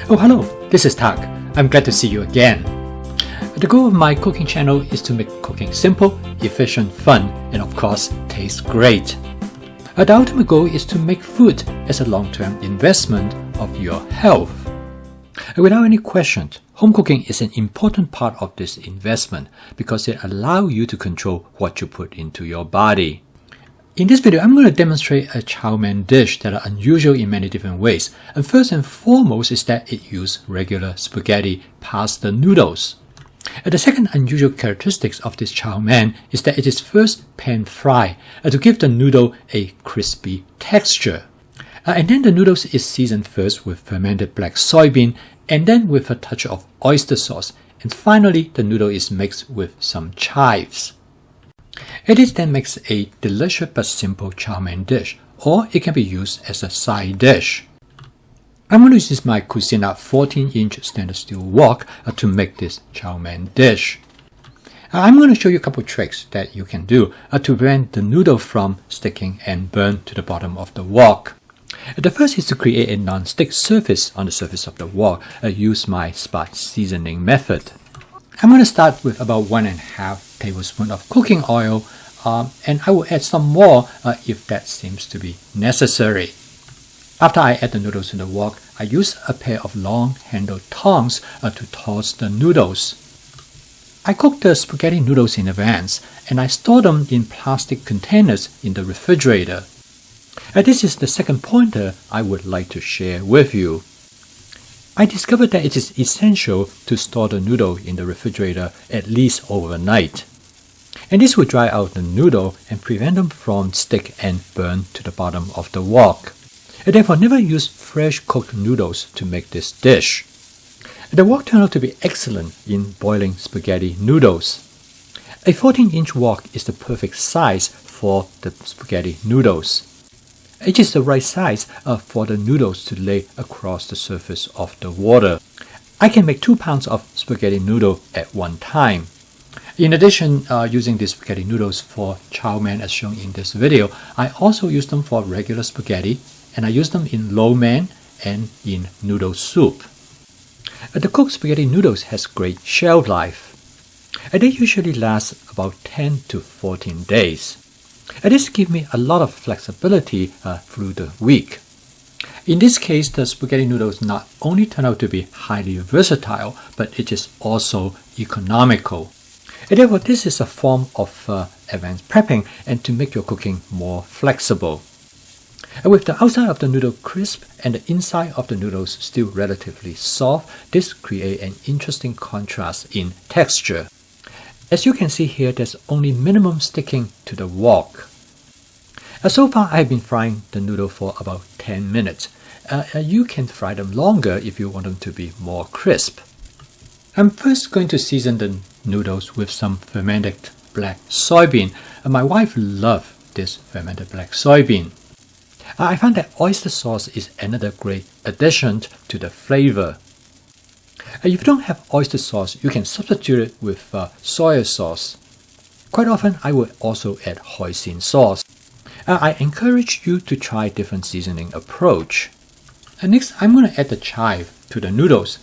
Oh hello, this is Tak. I'm glad to see you again. The goal of my cooking channel is to make cooking simple, efficient, fun, and of course, taste great. The ultimate goal is to make food as a long-term investment of your health. Without any question, home cooking is an important part of this investment because it allows you to control what you put into your body. In this video, I'm going to demonstrate a chow mein dish that are unusual in many different ways. And first and foremost is that it uses regular spaghetti pasta noodles. And the second unusual characteristic of this chow mein is that it is first pan-fried to give the noodle a crispy texture. And then the noodles is seasoned first with fermented black soybean and then with a touch of oyster sauce. And finally, the noodle is mixed with some chives. It then makes a delicious but simple chow mein dish, or it can be used as a side dish. I'm going to use my Cuisine 14-inch stainless steel wok to make this chow mein dish. I'm going to show you a couple tricks that you can do to prevent the noodle from sticking and burn to the bottom of the wok. The first is to create a non-stick surface on the surface of the wok. Use my spot seasoning method. I'm going to start with about 1.5 tablespoons of cooking oil, and I will add some more if that seems to be necessary. After I add the noodles in the wok, I use a pair of long-handled tongs to toss the noodles. I cook the spaghetti noodles in advance, and I store them in plastic containers in the refrigerator. This is the second pointer I would like to share with you. I discovered that it is essential to store the noodle in the refrigerator at least overnight. And this will dry out the noodle and prevent them from stick and burn to the bottom of the wok. And therefore, never use fresh cooked noodles to make this dish. The wok turned out to be excellent in boiling spaghetti noodles. A 14-inch wok is the perfect size for the spaghetti noodles. It is the right size for the noodles to lay across the surface of the water. I can make 2 pounds of spaghetti noodle at one time. In addition, using these spaghetti noodles for chow mein as shown in this video, I also use them for regular spaghetti, and I use them in lo mein and in noodle soup. The cooked spaghetti noodles has great shelf life. They usually last about 10 to 14 days. This gives me a lot of flexibility through the week. In this case, the spaghetti noodles not only turn out to be highly versatile, but it is also economical. And therefore, this is a form of advanced prepping and to make your cooking more flexible. And with the outside of the noodle crisp and the inside of the noodles still relatively soft, this creates an interesting contrast in texture. As you can see here, there's only minimum sticking to the wok. So far, I've been frying the noodle for about 10 minutes. You can fry them longer if you want them to be more crisp. I'm first going to season the noodles with some fermented black soybean. My wife loves this fermented black soybean. I found that oyster sauce is another great addition to the flavor. If you don't have oyster sauce, you can substitute it with soy sauce. Quite often, I would also add Hoisin sauce. I encourage you to try different seasoning approach. Next, I'm going to add the chive to the noodles.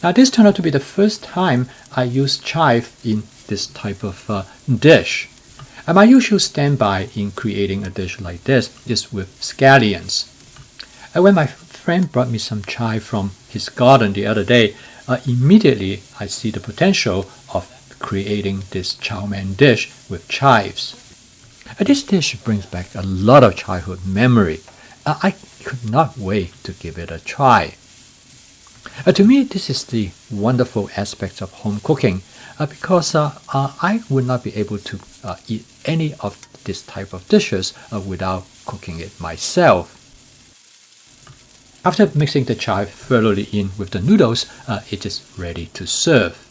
Now, this turned out to be the first time I used chive in this type of dish. My usual standby in creating a dish like this is with scallions. When my friend brought me some chive from his garden the other day, immediately I see the potential of creating this chow mein dish with chives. This dish brings back a lot of childhood memory. I could not wait to give it a try. To me, this is the wonderful aspect of home cooking because I would not be able to eat any of this type of dishes without cooking it myself. After mixing the chive thoroughly in with the noodles, it is ready to serve.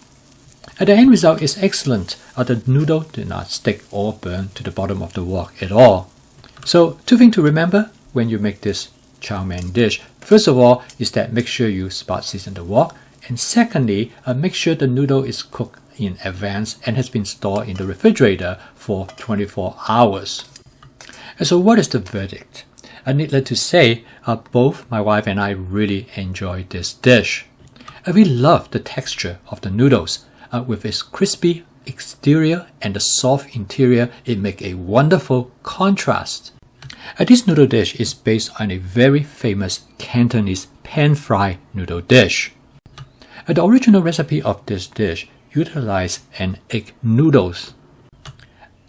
The end result is excellent. The noodle did not stick or burn to the bottom of the wok at all. So, 2 things to remember when you make this chow mein dish. First of all is that make sure you spot season the wok, and secondly, make sure the noodle is cooked in advance and has been stored in the refrigerator for 24 hours. And so what is the verdict? Needless to say, both my wife and I really enjoyed this dish. We love the texture of the noodles. With its crispy exterior and the soft interior, it makes a wonderful contrast. This noodle dish is based on a very famous Cantonese pan-fried noodle dish. The original recipe of this dish utilized an egg noodles.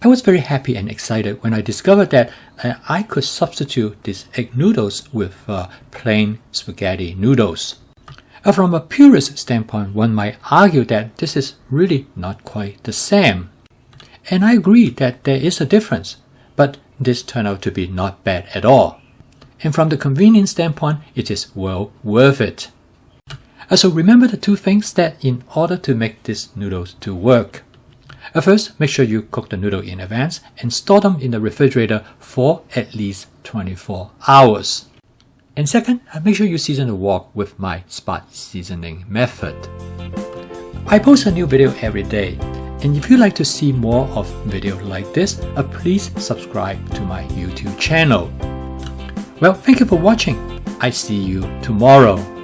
I was very happy and excited when I discovered that I could substitute these egg noodles with plain spaghetti noodles. From a purist standpoint, one might argue that this is really not quite the same. And I agree that there is a difference, but this turned out to be not bad at all. And from the convenience standpoint, it is well worth it. So remember the two things that in order to make these noodles to work. First, make sure you cook the noodle in advance and store them in the refrigerator for at least 24 hours. And second, make sure you season the wok with my spot seasoning method. I post a new video every day, and if you'd like to see more of videos like this, please subscribe to my YouTube channel. Well, thank you for watching. I see you tomorrow.